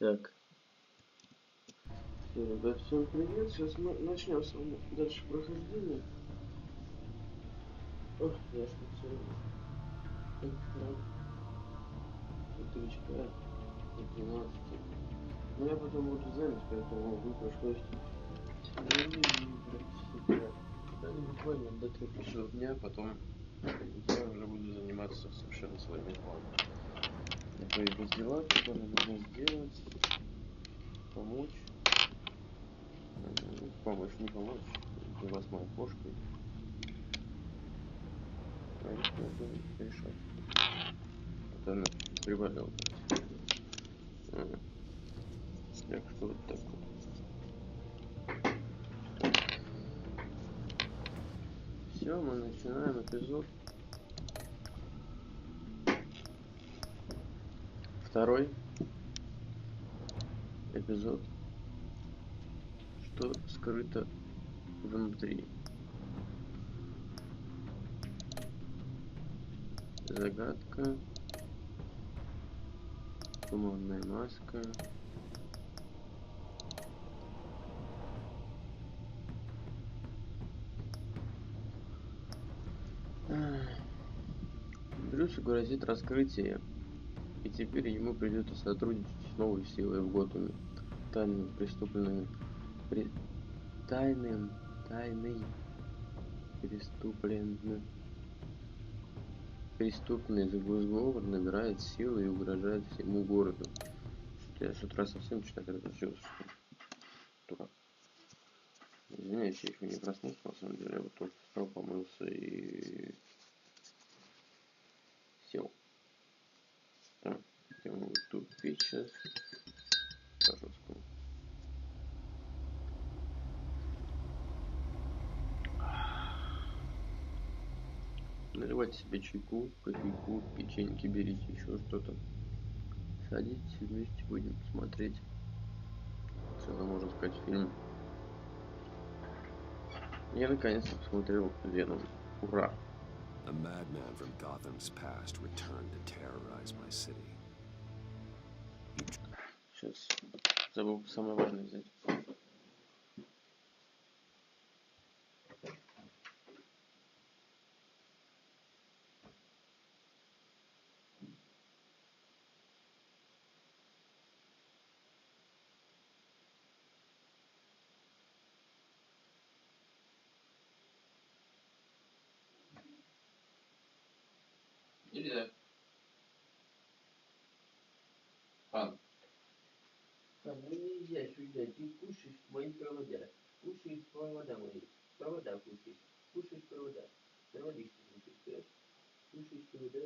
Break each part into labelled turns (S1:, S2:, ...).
S1: Так. Все, ребят, всем привет. Сейчас мы начнем с вами дальше прохождение. Ох, я специально. Экран. Утречка. До 12. Но я потом буду занят, поэтому вы пришлось выбрать себя. Да, буквально до 3 часов дня, потом я уже буду заниматься совершенно своими планами. Я появились дела, которые нужно сделать, помочь. Помощь, не помочь. Дела с моей кошкой. А их надо решать. Вот она приболела. Так что вот так вот. Все, мы начинаем эпизод. Второй эпизод. Что скрыто внутри. Загадка. Туманная маска. Брюсу грозит раскрытие, и теперь ему придется сотрудничать с новой силой в Готэме. Тайными преступленными... Тайный преступный сговор набирает силы и угрожает всему городу. Что я с утра совсем что-то разучился. Дурак. Извиняюсь, я еще не проснулся, на самом деле. Я вот только встал, помылся и сел. Так, где мы тут пить сейчас? Пожалуйста. Наливайте себе чайку, кофейку, печеньки берите, еще что-то. Садитесь и вместе будем смотреть целый, можно сказать, фильм. Я наконец-то посмотрел Веном. Ура!
S2: A madman from Gotham's past returned to terrorize my city.
S1: Сейчас забыл самое важное взять. Нельзя. Хан. Хан, ну нельзя сюда. Ты кушаешь мои провода. Кушаешь провода мои. Провода кушаешь. Кушаешь провода. Проводишь ты. Кушаешь провода.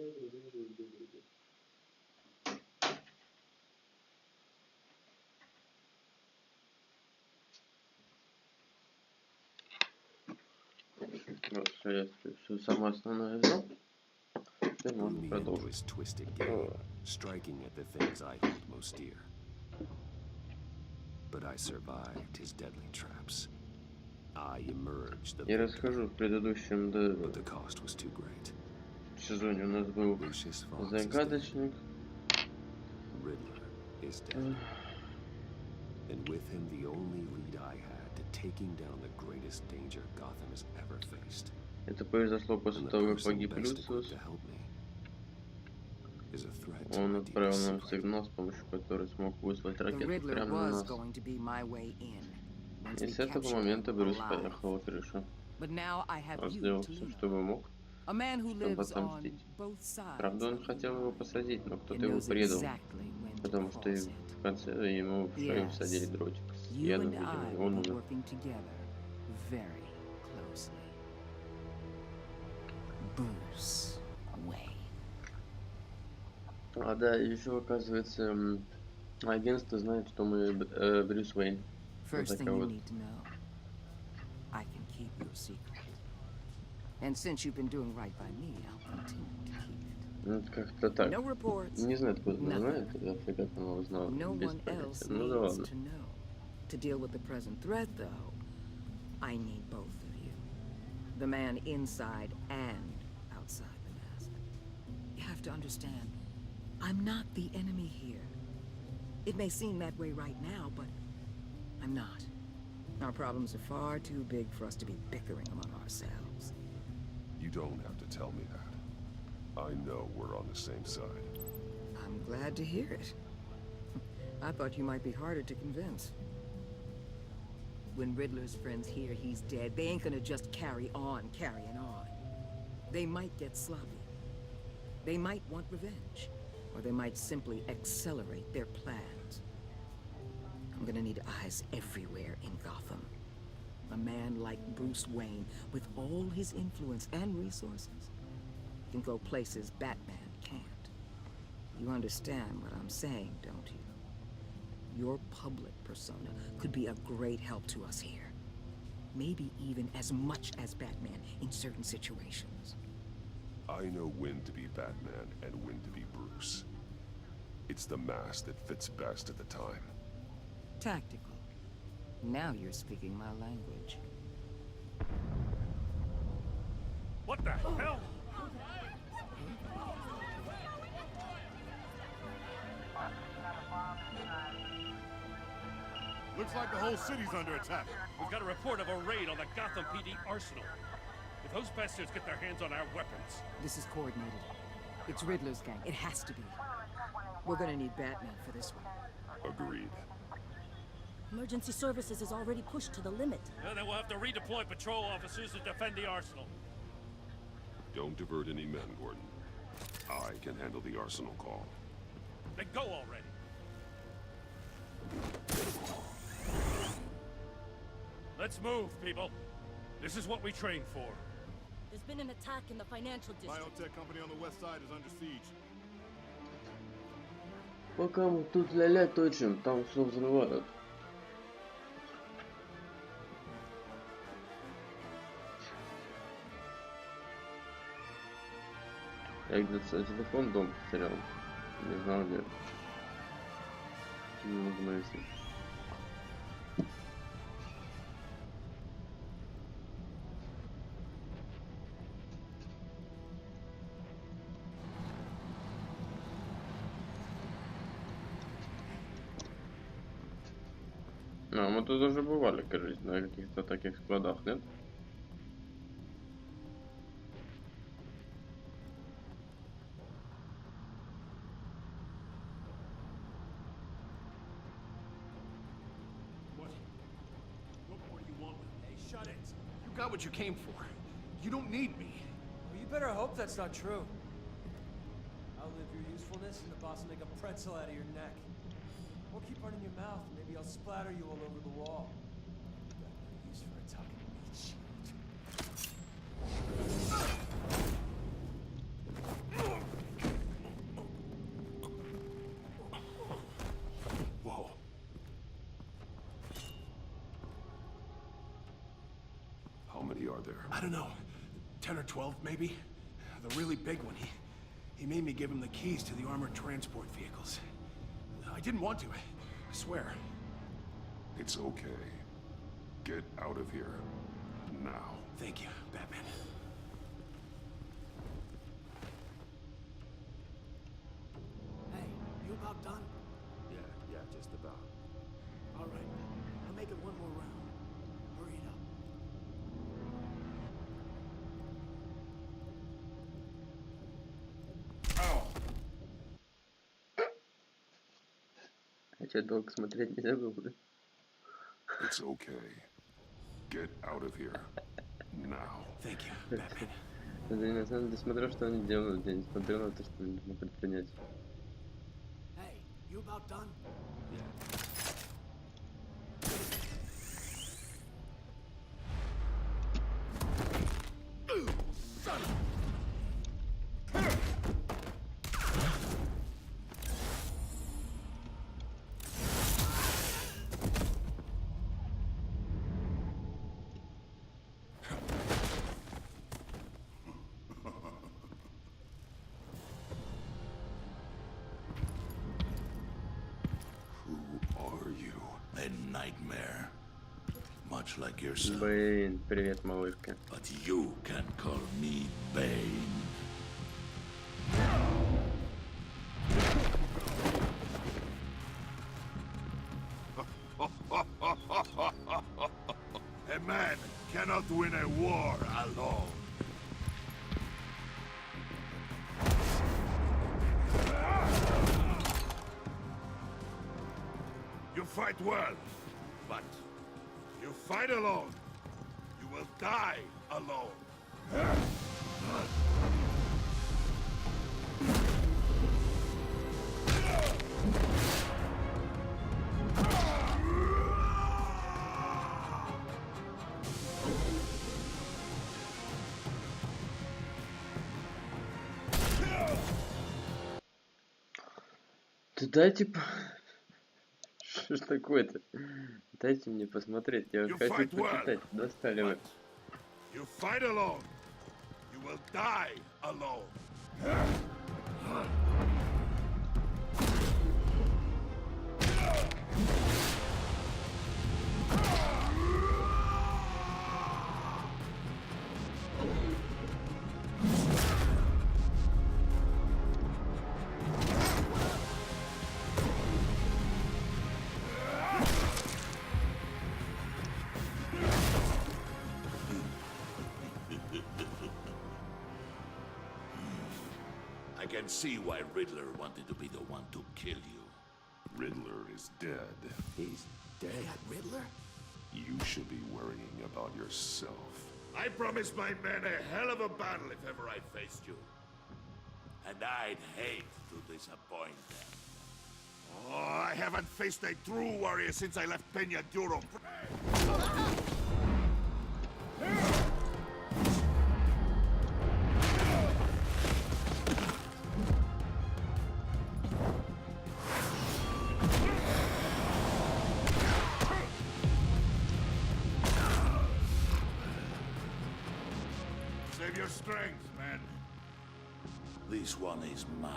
S1: Вот, все, я все самое основное взял. Теперь можно продолжить.
S2: Striking at the things I hold most dear. But I survived his deadly traps. I emerged the
S1: Я расскажу в предыдущем
S2: but the cost was too great.
S1: сезоне у нас был загадочник.
S2: Riddler is dead. And with him the only lead I had to taking down the greatest danger Gotham has ever faced.
S1: Это произошло после того, как погиб Люциус. Он отправил нам сигнал, с помощью которого смог выслать ракету прямо на нас. И с этого момента Брюс поехал в крышу. Он сделал все, что мог, чтобы отомстить. Правда, он хотел его посадить, но кто-то его предал, потому что в конце ему в шею всадили дротик с ядом, видимо, и он умер. А да, еще оказывается, агентство знает, что мы Брюс Уэйн. Вот такая вот. Как-то так. Не знаю, откуда она знает, вообще как она узнала, без понятия. Ну да ладно.
S3: To deal with the present threat, though, I need both of you. The man inside and outside the mask. You have to understand, I'm not the enemy here. It may seem that way right now, but I'm not. Our problems are far too big for us to be bickering among ourselves.
S2: You don't have to tell me that. I know we're on the same side.
S3: I'm glad to hear it. I thought you might be harder to convince. When Riddler's friends hear he's dead, they ain't gonna just carry on carrying on. They might get sloppy. They might want revenge. Or they might simply accelerate their plans. I'm gonna need eyes everywhere in Gotham. A man like Bruce Wayne, with all his influence and resources, can go places Batman can't. You understand what I'm saying, don't you? Your public persona could be a great help to us here. Maybe even as much as Batman in certain situations.
S2: I know when to be Batman and when to be Bruce. It's the mask that fits best at the time.
S3: Tactical. Now you're speaking my language.
S4: What the hell?
S5: Looks like the whole city's under attack.
S4: We've got a report of a raid on the Gotham PD arsenal. If those bastards get their hands on our weapons...
S3: This is coordinated. It's Riddler's gang. It has to be. We're gonna need Batman for this one.
S2: Agreed.
S6: Emergency services is already pushed to the limit.
S4: Then we'll have to redeploy patrol officers to defend the arsenal.
S2: Don't divert any men, Gordon. I can handle the arsenal call.
S4: Then go already. Let's move, people. This is what we trained for.
S6: There's been an attack in the financial district.
S5: Biotech company on the west side is under siege.
S1: Пока мы тут ля-ля точим, там все взрывают. Я где-то телефон дома потерял. Не знал где. Не могу найти. А, мы тут уже бывали, кажется, на каких-то таких складах, нет?
S7: Shut it. You got what you came for. You don't need me.
S8: Well, you better hope that's not true. I'll live your usefulness and the boss will make a pretzel out of your neck. Or keep running your mouth and maybe I'll splatter you all over the wall. You got no use for a talking meat shield.
S2: Whoa. How many are there?
S7: I don't know. 10 or 12, maybe? The really big one, he made me give him the keys to the armored transport vehicles. I didn't want to, I swear.
S2: It's okay. Get out of here. Now.
S7: Thank you, Batman. Hey, you about done?
S2: Yeah, just about.
S7: All right, I'll make it one more round. Hurry it up.
S1: А что, долго смотреть нельзя было, да?
S2: It's okay. Get out of here. Now.
S7: Thank you, Batman.
S1: Я на самом деле смотрел, что они делают, я не смотрел на то, что нужно предпринять.
S7: Hey, you about done?
S9: A nightmare, much like yourself.
S1: Блин, привет, малышка.
S9: But you can call me Bane.
S5: cannot win a war alone. You fight well, but you fight alone. You will die alone.
S1: Да дайте... Что ж такое-то? Дайте мне посмотреть, я
S5: You
S1: хочу
S5: fight well,
S1: почитать. Достали вы.
S5: but you fight alone. You will die alone.
S9: I can see why Riddler wanted to be the one to kill you.
S10: Riddler is dead.
S2: He's dead.
S3: Riddler?
S10: You should be worrying about yourself.
S5: I promised my men a hell of a battle if ever I faced you.
S9: And I'd hate to disappoint them.
S5: Oh, I haven't faced a true warrior since I left Peña Duro. Save your strength, man.
S9: This one is mine.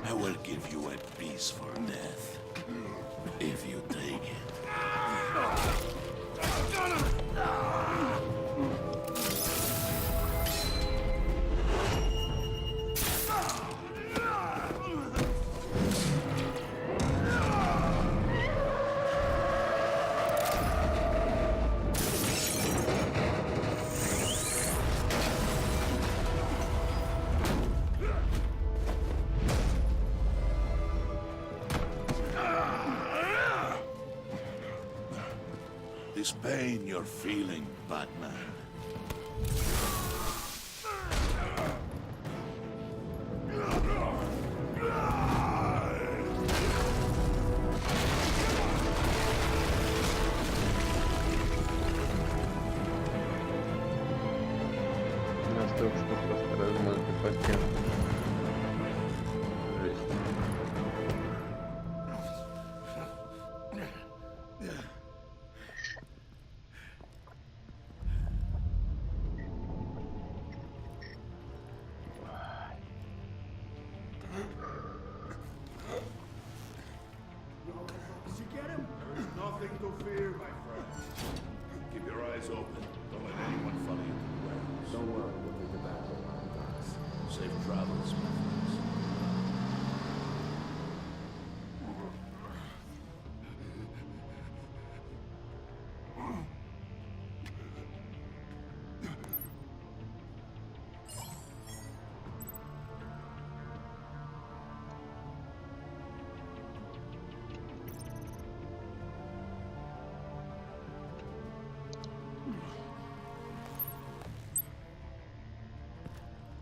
S9: I will give you a peaceful death, if you take it. This pain you're feeling, Batman.
S1: Настолько, что просто размазали по стенам. Жесть.
S5: Did you get him? There is nothing to fear, my friend. Keep your eyes open. Don't let anyone follow you to the warehouse.
S2: Don't worry, we'll leave the battle behind us.
S9: Safe travels, my friends.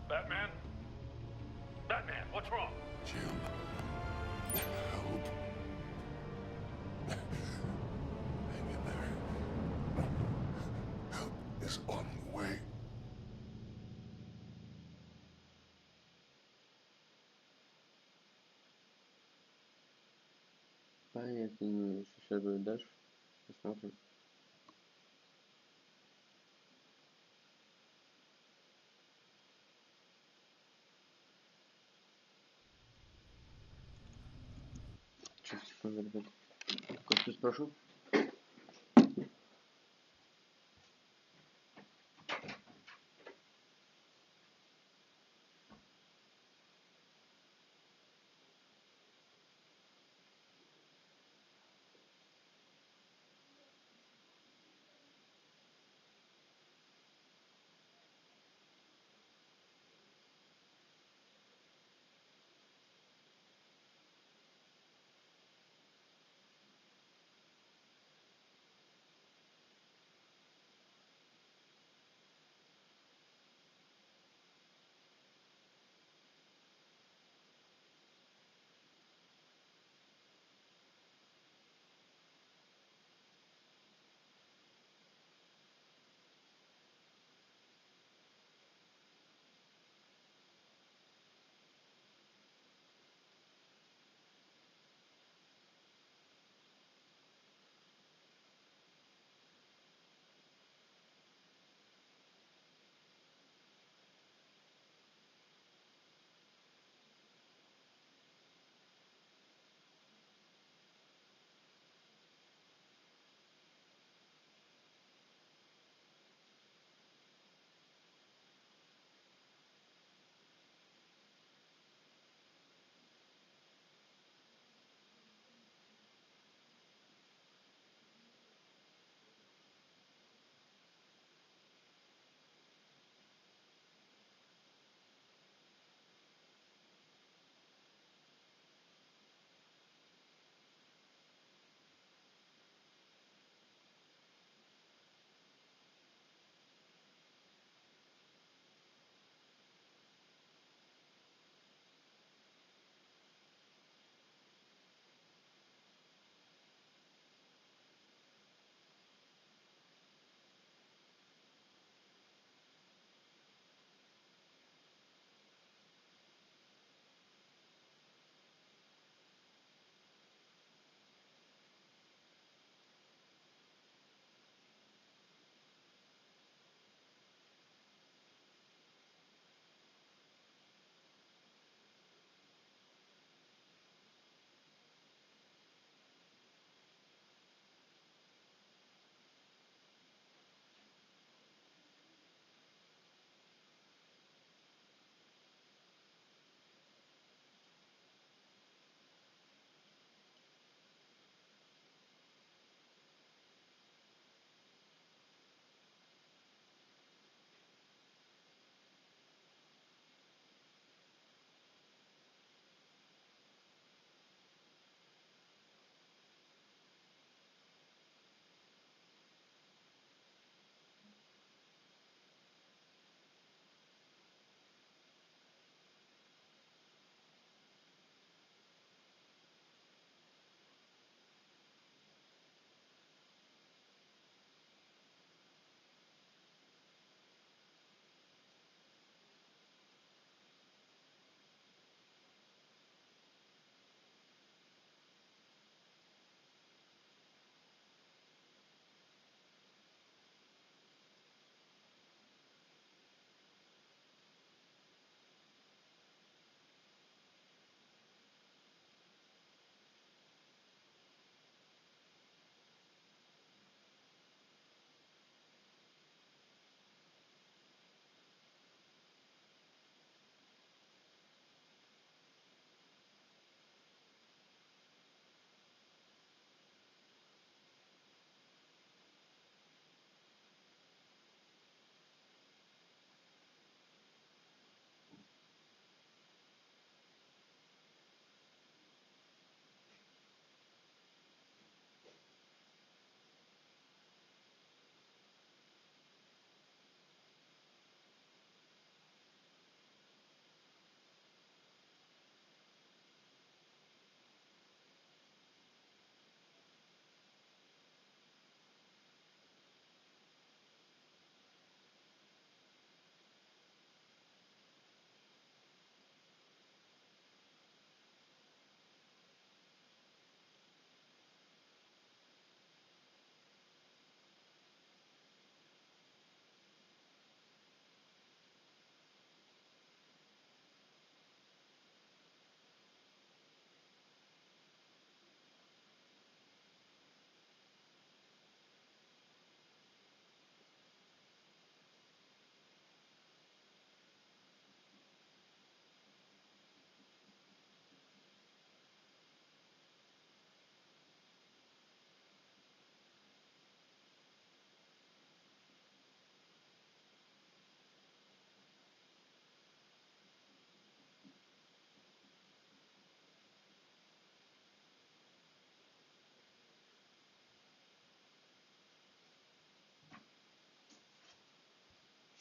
S4: Batman? Batman, what's wrong?
S10: Jim, help. Hang in there. Help is on the way.
S1: это не... Что сейчас будет дальше? Посмотрим. Сейчас, секунду, ребят. Кое-что спрошу.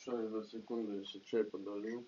S1: Что за секунду, если чай подолью?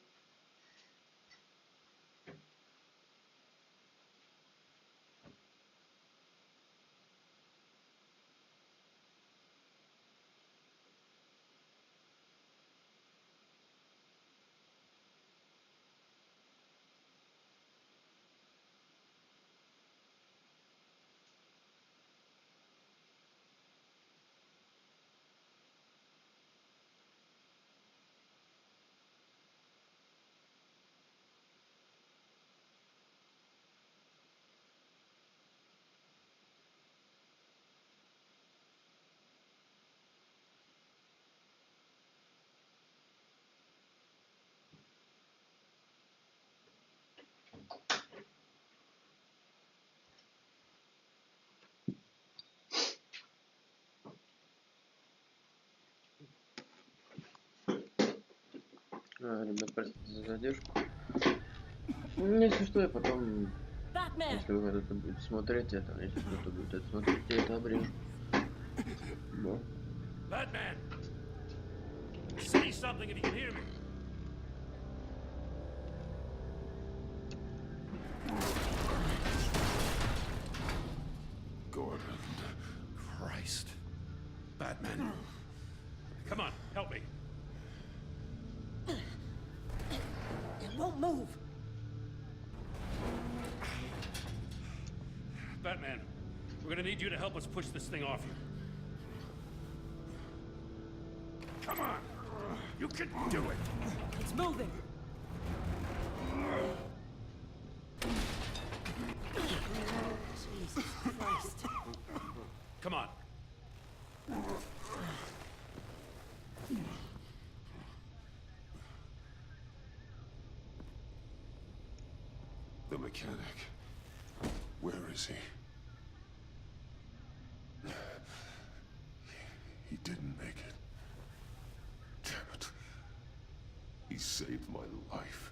S1: Ребят, простите за задержку. Если что, я потом, если вы когда-то будете смотреть это, если кто-то будет это смотреть, я это обрежу. Да.
S4: Batman! Say something if you can hear me.
S10: Gordon.
S4: Christ. Batman. Come on, help me.
S6: It won't move.
S4: Batman, we're gonna need you to help us push this thing off you. Come on! You can do it!
S6: It's moving. Jesus Christ.
S4: Come on.
S10: The mechanic. Where is he? He didn't make it. Damn it. He saved my life.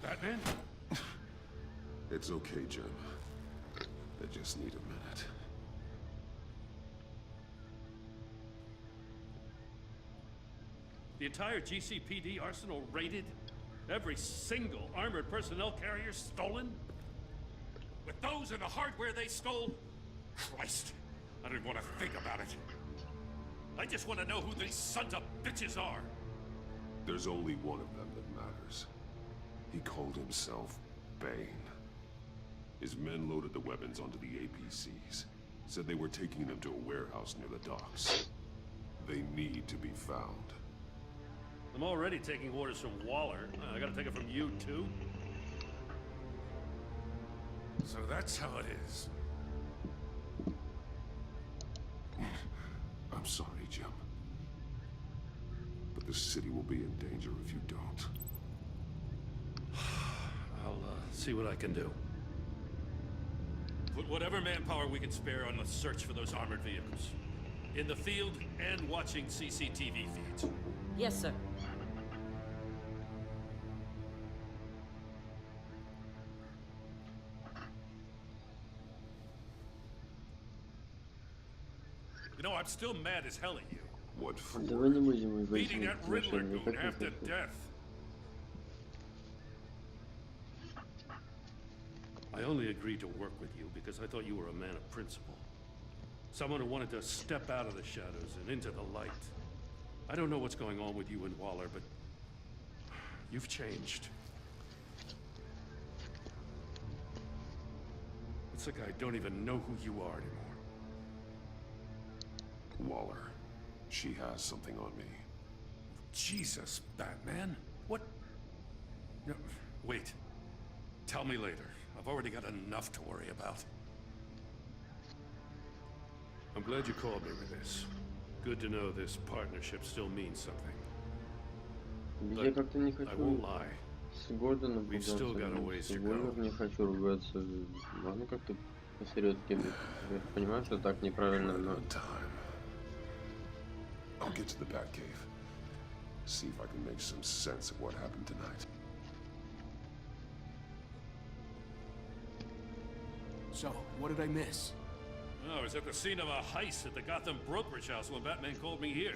S4: Batman?
S10: It's okay, Jim. I just need a minute.
S4: The entire GCPD arsenal raided? Every single armored personnel carrier stolen? With those and the hardware they stole? Christ, I don't even want to think about it. I just want to know who these sons of bitches are.
S10: There's only one of them that matters. He called himself Bane. His men loaded the weapons onto the APCs. Said they were taking them to a warehouse near the docks. They need to be found.
S4: I'm already taking orders from Waller. I gotta take it from you, too? So that's how it is.
S10: I'm sorry, Jim. But the city will be in danger if you don't.
S4: I'll see what I can do. Put whatever manpower we can spare on the search for those armored vehicles. In the field and watching CCTV feeds.
S6: Yes, sir.
S4: You know, I'm still mad as hell at you.
S10: What for?
S1: Давай не будем
S4: Beating that
S1: выяснять
S4: Riddler
S1: отношения.
S4: goon half to death. I only agreed to work with you because I thought you were a man of principle. Someone who wanted to step out of the shadows and into the light. I don't know what's going on with you and Waller, but you've changed. It's like I don't even know who you are anymore.
S10: Waller. She has something on me.
S4: Jesus, Batman. What? No, wait. Tell me later. I've already got enough to worry about. I'm glad you called me with this. Good to know this partnership still means something.
S1: Я как-то не
S4: I
S1: хочу
S4: won't lie.
S1: с Гордоном
S4: We've still got a
S1: ругаться,
S4: ways
S1: с
S4: to
S1: Уоллер
S4: go.
S1: не хочу ругаться. Можно как-то посередке быть. Я понимаю, что так неправильно,
S10: Right
S1: но...
S10: on time. I'll get to the Batcave. See if I can make some sense of what happened tonight.
S7: So, what did I miss?
S4: I was at the scene of a heist at the Gotham brokerage house when Batman called me here.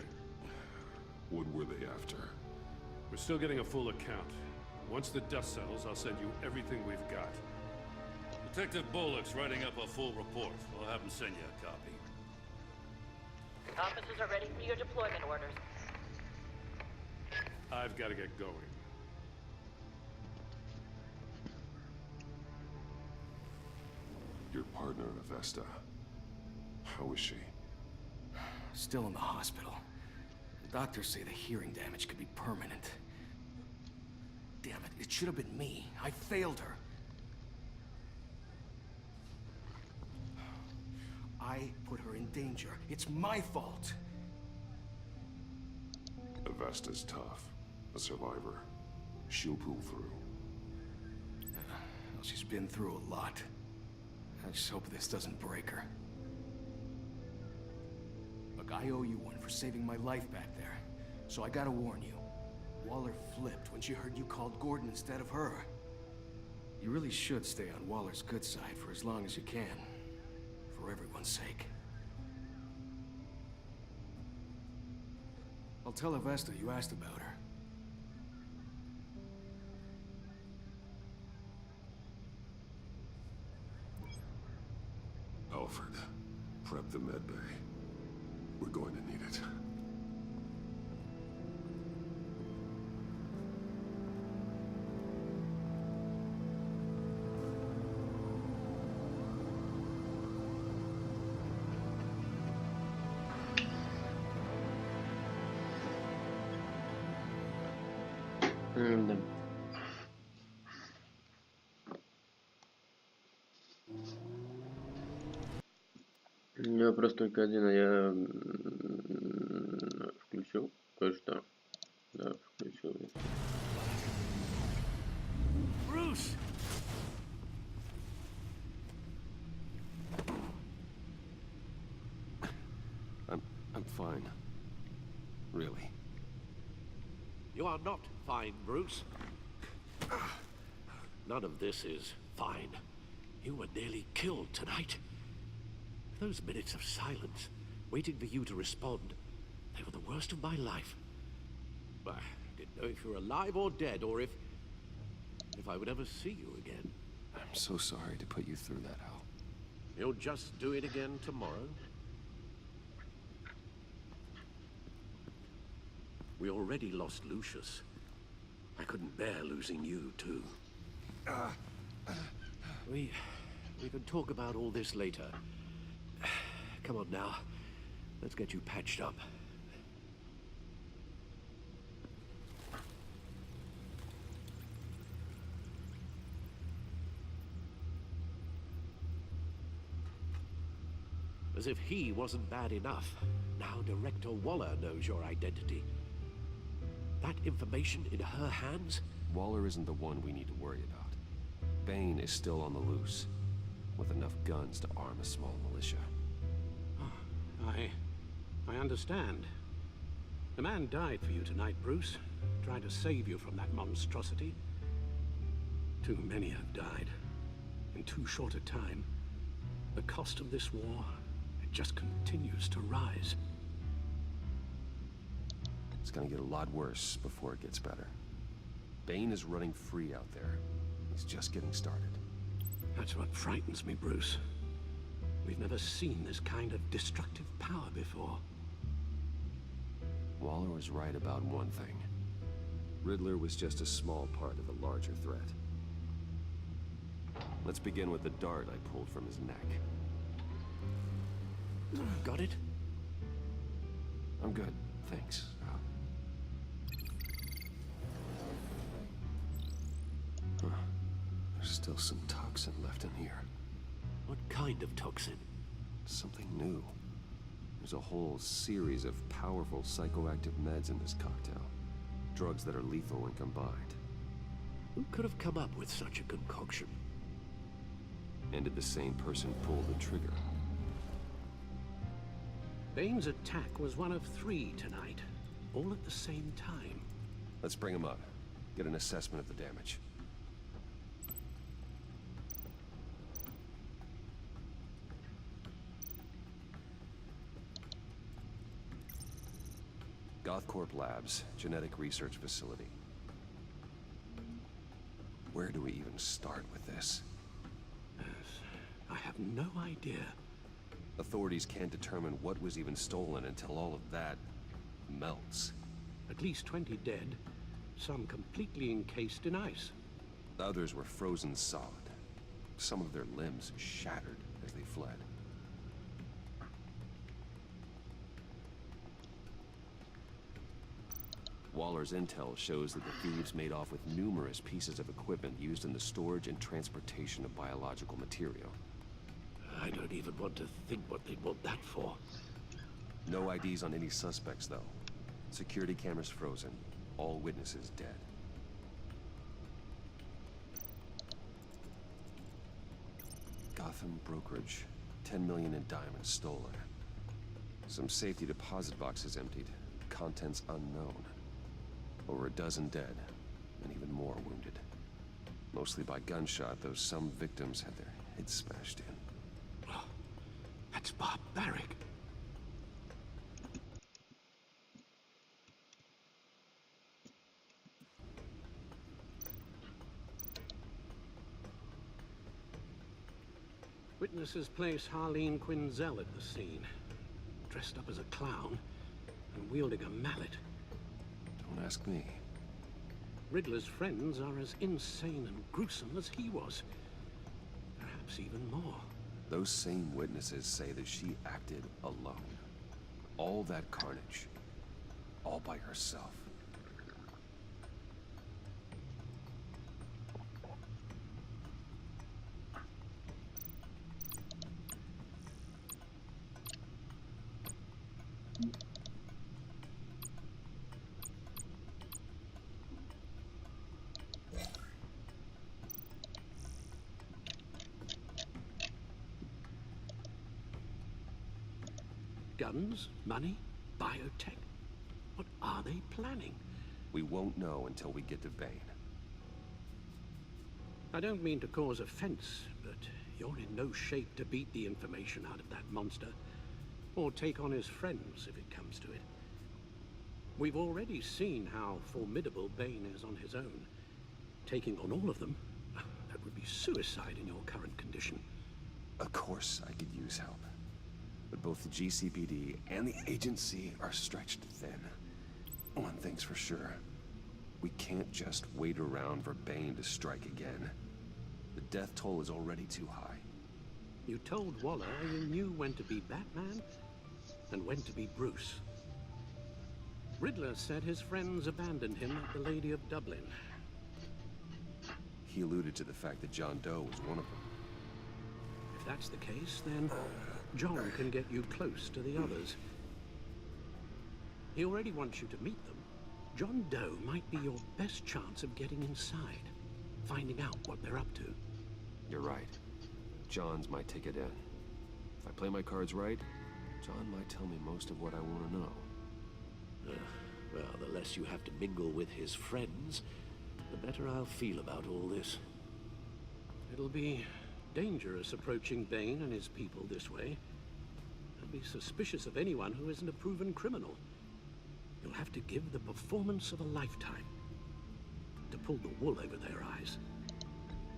S10: What were they after?
S4: We're still getting a full account. Once the dust settles, I'll send you everything we've got. Detective Bullock's writing up a full report. I'll have him send you a copy.
S11: Officers are ready for your deployment orders.
S4: I've got to get going.
S10: Your partner, Avesta. How is she?
S7: Still in the hospital. The doctors say the hearing damage could be permanent. Damn it, it should have been me. I failed her. I put her in danger. It's my fault.
S10: Avesta's tough. A survivor. She'll pull through.
S7: Well, she's been through a lot. I just hope this doesn't break her. Look, I owe you one for saving my life back there. So I gotta warn you. Waller flipped when she heard you called Gordon instead of her. You really should stay on Waller's good side for as long as you can. For everyone's sake. I'll tell Avesta you asked about her.
S10: Alfred, prep the med bay. We're going to need it.
S1: Да. У меня вопрос только один, а я включил кое-что. Да, включил.
S9: Bruce!
S2: I'm fine. Really.
S9: You are not fine, Bruce. None of this is fine. You were nearly killed tonight. Those minutes of silence, waiting for you to respond, they were the worst of my life. I didn't know if you were alive or dead, or if I would ever see you again.
S2: I'm so sorry to put you through that, Al.
S9: You'll just do it again tomorrow? We already lost Lucius. I couldn't bear losing you, too. We can talk about all this later. Come on now. Let's get you patched up. As if he wasn't bad enough. Now Director Waller knows your identity. That information in her hands?
S2: Waller isn't the one we need to worry about. Bane is still on the loose, with enough guns to arm a small militia.
S9: I understand. The man died for you tonight, Bruce. Trying to save you from that monstrosity. Too many have died. In too short a time. The cost of this war, it just continues to rise.
S2: It's gonna get a lot worse before it gets better. Bane is running free out there. He's just getting started.
S9: That's what frightens me, Bruce. We've never seen this kind of destructive power before.
S2: Waller was right about one thing. Riddler was just a small part of the larger threat. Let's begin with the dart I pulled from his neck.
S9: Got it?
S2: I'm good, thanks. There's still some toxin left in here.
S9: What kind of toxin?
S2: Something new. There's a whole series of powerful psychoactive meds in this cocktail. Drugs that are lethal when combined.
S9: Who could have come up with such a concoction?
S2: And did the same person pull the trigger?
S9: Bane's attack was one of 3 tonight, all at the same time.
S2: Let's bring him up. Get an assessment of the damage. GothCorp Labs, genetic research facility. Where do we even start with this?
S9: Yes, I have no idea.
S2: Authorities can't determine what was even stolen until all of that melts.
S9: At least 20 dead, some completely encased in ice.
S2: Others were frozen solid. Some of their limbs shattered as they fled. Waller's intel shows that the thieves made off with numerous pieces of equipment used in the storage and transportation of biological material.
S9: I don't even want to think what they'd want that for.
S2: No IDs on any suspects, though. Security cameras frozen. All witnesses dead. Gotham brokerage. 10 million in diamonds stolen. Some safety deposit boxes emptied. Contents unknown. Over a dozen dead, and even more wounded. Mostly by gunshot, though some victims had their heads smashed in.
S9: Oh, that's barbaric. Witnesses place Harleen Quinzel at the scene, dressed up as a clown and wielding a mallet.
S2: Don't ask me.
S9: Riddler's friends are as insane and gruesome as he was. Perhaps even more.
S2: Those same witnesses say that she acted alone. All that carnage. All by herself.
S9: Guns, money, biotech. What are they planning?
S2: We won't know until we get to Bane.
S9: I don't mean to cause offense, but you're in no shape to beat the information out of that monster, or take on his friends if it comes to it. We've already seen how formidable Bane is on his own. Taking on all of them, that would be suicide in your current condition.
S2: Of course I could use help. But both the GCPD and the agency are stretched thin. One thing's for sure. We can't just wait around for Bane to strike again. The death toll is already too high.
S9: You told Waller you knew when to be Batman and when to be Bruce. Riddler said his friends abandoned him at the Lady of Dublin.
S2: He alluded to the fact that John Doe was one of them.
S9: If that's the case, then John can get you close to the others. He already wants you to meet them. John Doe might be your best chance of getting inside, finding out what they're up to.
S2: You're right. John's my ticket in. If I play my cards right, John might tell me most of what I want to know.
S9: Well, the less you have to mingle with his friends, the better I'll feel about all this. It'll be dangerous approaching Bane and his people this way. I'd be suspicious of anyone who isn't a proven criminal. You'll have to give the performance of a lifetime to pull the wool over their eyes.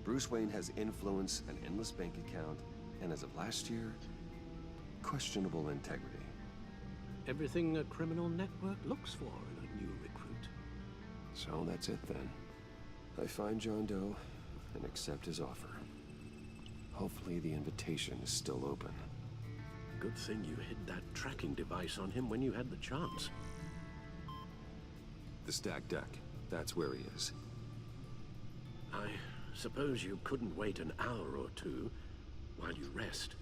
S2: Bruce Wayne has influence, an endless bank account, and as of last year, questionable integrity.
S9: Everything a criminal network looks for in a new recruit.
S2: So that's it then. I find John Doe and accept his offer. Hopefully the invitation is still open.
S9: Good thing you hid that tracking device on him when you had the chance.
S2: The stacked deck, that's where he is.
S9: I suppose you couldn't wait an hour or two while you rest.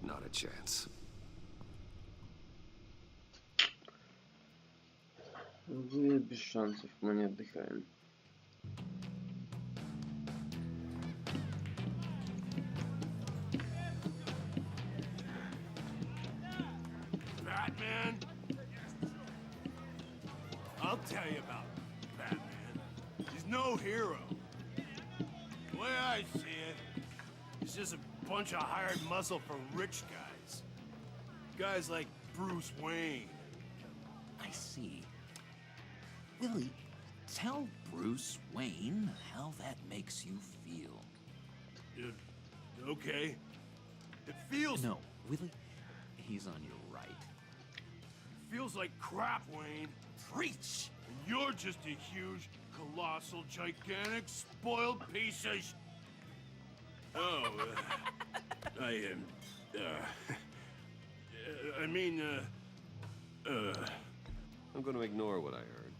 S2: Not a chance.
S1: Вы без шансов, мы не отдыхаем.
S5: Batman? I'll tell you about Batman. He's no hero. The way I see it, he's just a bunch of hired muscle for rich guys. Guys like Bruce Wayne.
S12: I see. Willie, tell Bruce Wayne how that makes you feel.
S5: Okay. It feels...
S12: No, Willie, he's on your right.
S5: Feels like crap, Wayne.
S12: Preach!
S5: And you're just a huge, colossal, gigantic, spoiled piece of Oh,
S2: I'm going to ignore what I heard.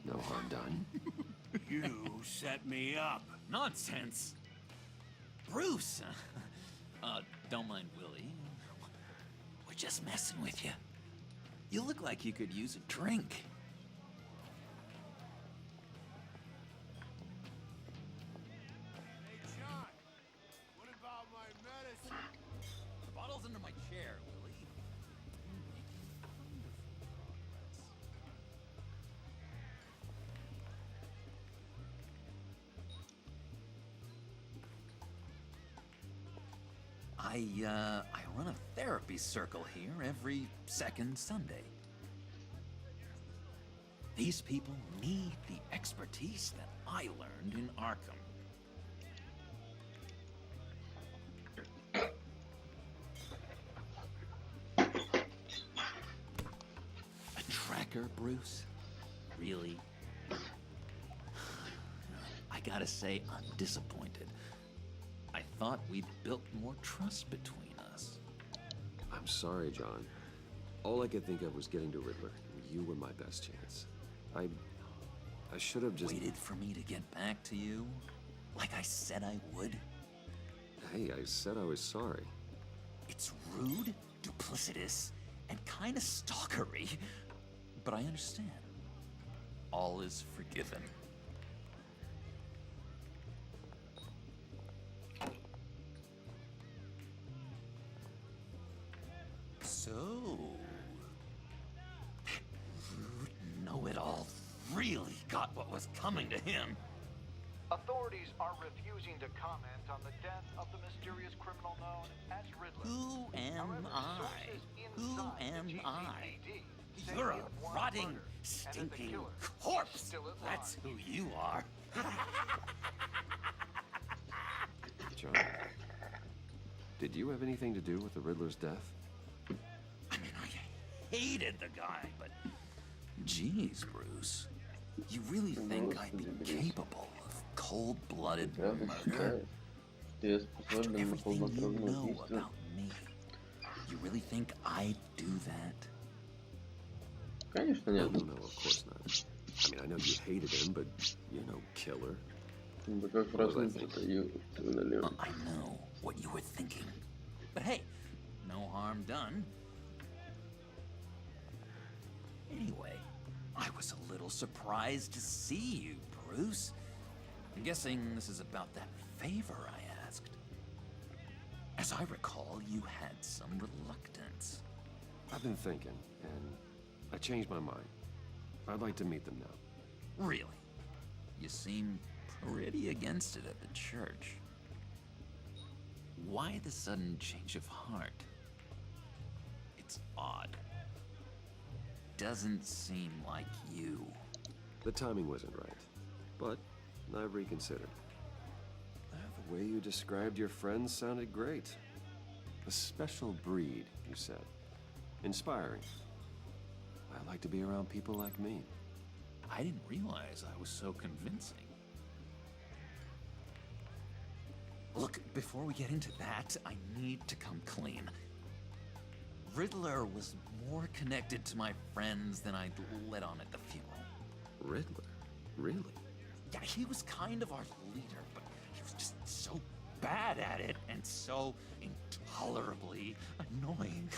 S2: No harm done.
S5: You set me up.
S12: Nonsense! Bruce! Don't mind Willie. We're just messing with you. You look like you could use a drink.
S5: Hey, John. What about my medicine?
S12: The bottle's under my chair, Willie. I run a therapy circle here every second Sunday. These people need the expertise that I learned in Arkham. A tracker, Bruce? Really? I gotta say, I'm disappointed. I thought we'd built more trust between us.
S2: I'm sorry, John. All I could think of was getting to Riddler. You were my best chance. I should have just...
S12: Waited for me to get back to you? Like I said I would?
S2: Hey, I said I was sorry.
S12: It's rude, duplicitous, and kinda stalkery. But I understand. All is forgiven. So, rude know-it-all really got what was coming to him.
S13: Authorities are refusing to comment on the death of the mysterious criminal known as Riddler.
S12: Who am
S13: However,
S12: I?
S13: sources
S12: Who
S13: inside the
S12: am I?
S13: GCPD say
S12: You're
S13: they
S12: a
S13: have warrant
S12: rotting,
S13: murder, and that the
S12: stinking
S13: killer
S12: corpse.
S13: is still at
S12: That's
S13: large.
S12: who you are.
S2: John, did you have anything to do with the Riddler's death?
S12: I mean, I hated the guy, but geez, Bruce, you really think I'd be capable of cold-blooded murder? After everything you know about me, you really think I'd do that?
S1: Конечно
S2: No,
S1: нет.
S2: no, of course not. I mean, I know you hated him, but you're no killer.
S1: Да как раз выдали.
S12: I know what you were thinking. But hey, no harm done. Anyway, I was a little surprised to see you, Bruce. I'm guessing this is about that favor I asked. As I recall, you had some reluctance.
S2: I've been thinking, and I changed my mind. I'd like to meet them now.
S12: Really? You seem pretty against it at the church. Why the sudden change of heart? It's odd. Doesn't seem like you.
S2: The timing wasn't right, but I've reconsidered. The way you described your friends sounded great. A special breed, you said. Inspiring. I like to be around people like me.
S12: I didn't realize I was so convincing. Look, before we get into that, I need to come clean. Riddler was more connected to my friends than I'd let on at the funeral.
S2: Riddler? Really?
S12: Yeah, he was kind of our leader, but he was just so bad at it and so intolerably annoying.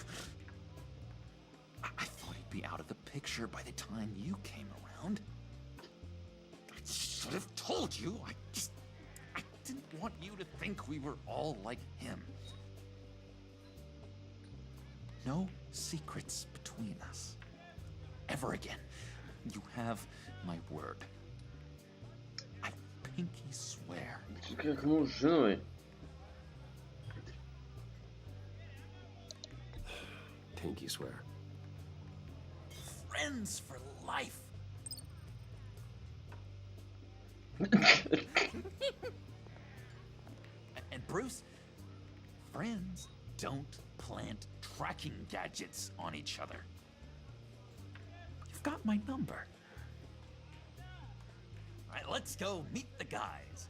S12: I thought he'd be out of the picture by the time you came around. I should have told you. I didn't want you to think we were all like him. No secrets between us. Ever again. You have my word. I pinky swear.
S1: Как муж с женой.
S2: Pinky swear.
S12: friends for life. And Bruce, friends don't plant tracking gadgets on each other. You've got my number. All right, let's go meet the guys.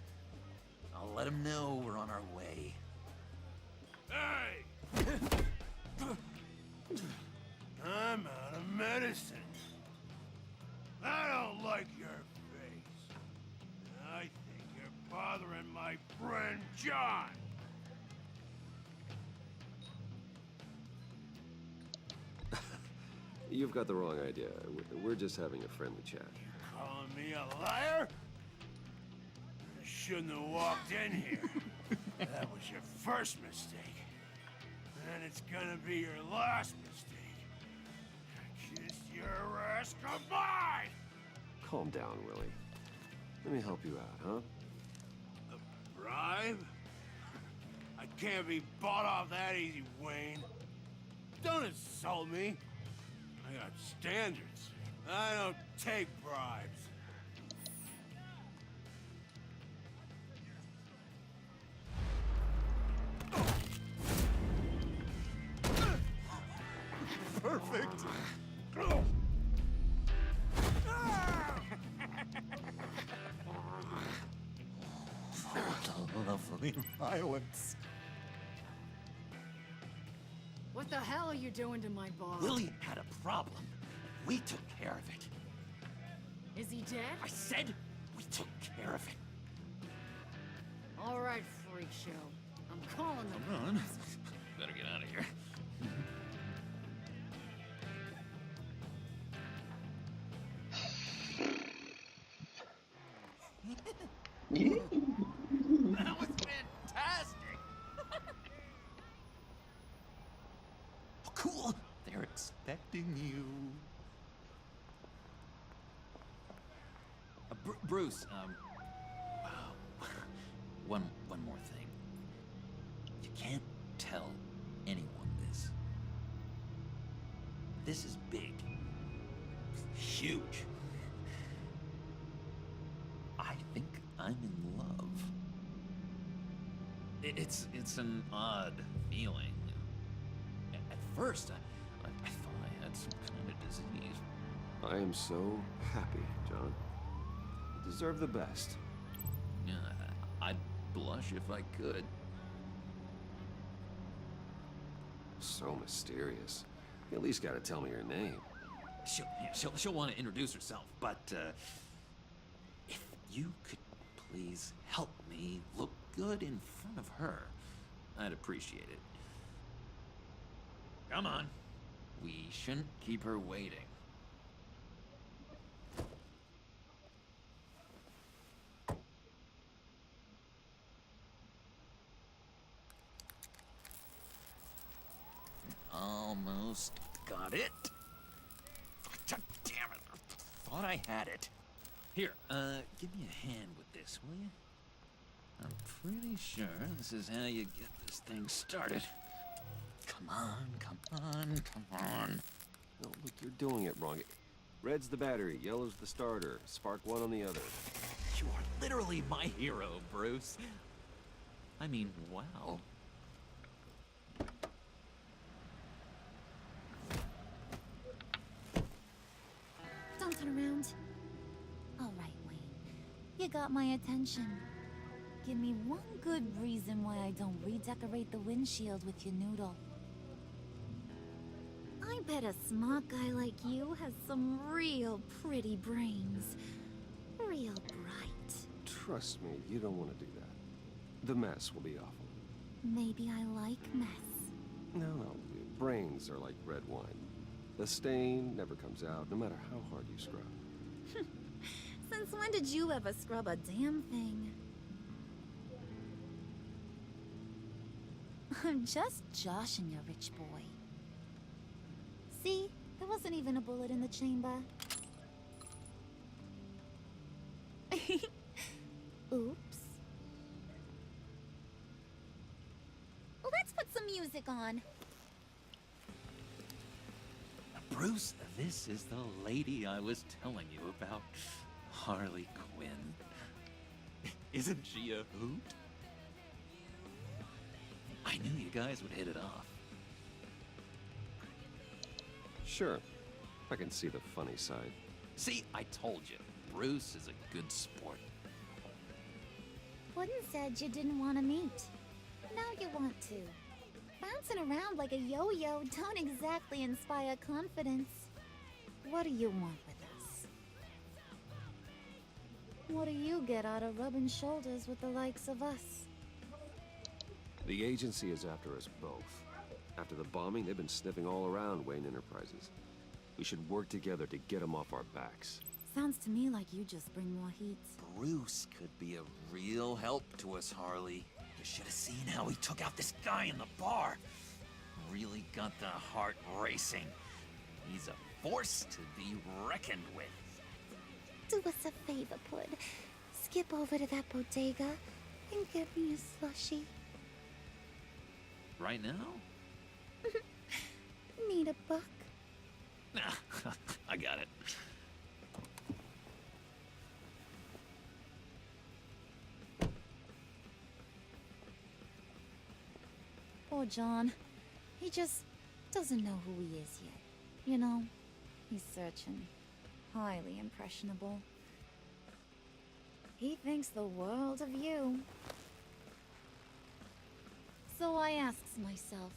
S12: I'll let them know we're on our way.
S5: Hey! I'm out of medicine. I don't like your face. I think you're bothering my friend John.
S2: You've got the wrong idea. We're just having a friendly chat.
S5: Calling me a liar? You shouldn't have walked in here. That was your first mistake. And it's gonna be your last mistake. Kiss your ass goodbye!
S2: Calm down, Willie. Let me help you out, huh?
S5: A bribe? I can't be bought off that easy, Wayne. Don't insult me. I got standards. I don't take bribes. Perfect.
S12: Lovely violence.
S6: What the hell are you doing to my boss?
S12: Willie had a problem. We took care of it.
S6: Is he dead?
S12: I said we took care of it.
S6: All right, freak show. I'm calling them.
S12: Run. Better get out of here. That was fantastic. Oh, cool. They're expecting you. Bruce, one more thing. You can't tell anyone this. This is big. Huge. I think I'm in love. It's an odd feeling. At first, I thought I had some kind of disease.
S2: I am so happy, John. You deserve the best.
S12: Yeah, I'd blush if I could.
S2: So mysterious. You at least gotta tell me your name.
S12: She'll want to introduce herself, but if you could please help me look good in front of her, I'd appreciate it. Come on. We shouldn't keep her waiting. Almost got it. God damn it. I thought I had it. Here, give me a hand with this, will you? I'm pretty sure this is how you get this thing started. Come on, come on, come on.
S2: No, look, you're doing it wrong. Red's the battery, yellow's the starter. Spark one on the other.
S12: You are literally my hero, Bruce. I mean, wow.
S14: Don't turn around. All right, Wayne. You got my attention. Give me one good reason why I don't redecorate the windshield with your noodle. I bet a smart guy like you has some real pretty brains. Real bright.
S2: Trust me, you don't want to do that. The mess will be awful.
S14: Maybe I like mess.
S2: No. Brains are like red wine. The stain never comes out, no matter how hard you scrub.
S14: Since when did you ever scrub a damn thing? I'm just joshing you, rich boy. See? There wasn't even a bullet in the chamber. Oops. Let's put some music on.
S12: Bruce, this is the lady I was telling you about. Harley Quinn. Isn't she a hoot? I knew you guys would hit it off.
S2: Sure. I can see the funny side.
S12: See, I told you. Bruce is a good sport.
S14: Puddin said you didn't want to meet. Now you want to. Bouncing around like a yo-yo don't exactly inspire confidence. What do you want with us? What do you get out of rubbing shoulders with the likes of us?
S2: The agency is after us both. After the bombing, they've been sniffing all around Wayne Enterprises. We should work together to get them off our backs.
S14: Sounds to me like you just bring more heat.
S12: Bruce could be a real help to us, Harley. You should have seen how he took out this guy in the bar. Really got the heart racing. He's a force to be reckoned with.
S14: Do us a favor, Pud. Skip over to that bodega and get me a slushie.
S12: Right now?
S14: Need a buck?
S12: Nah, I got it.
S14: Poor John. He just doesn't know who he is yet. You know, he's searching. Highly impressionable. He thinks the world of you. So I asks myself,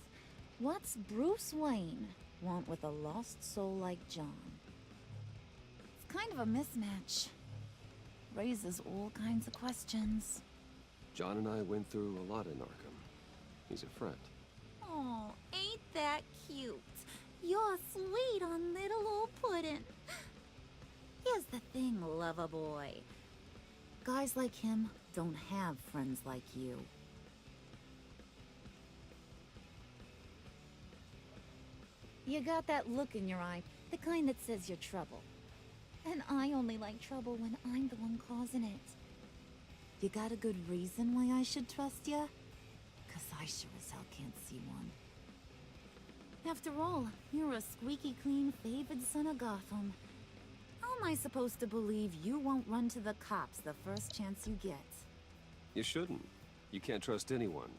S14: what's Bruce Wayne want with a lost soul like John? It's kind of a mismatch. Raises all kinds of questions.
S2: John and I went through a lot in Arkham. He's a friend.
S14: Oh, ain't that cute? You're sweet on little old Puddin'. Here's the thing, lover boy. Guys like him don't have friends like you. You got that look in your eye, the kind that says you're trouble. And I only like trouble when I'm the one causing it. You got a good reason why I should trust you? 'Cause I sure as hell can't see one. After all, you're a squeaky clean favored son of Gotham. How am I supposed to believe you won't run to the cops the first chance you get?
S2: You shouldn't. You can't trust anyone.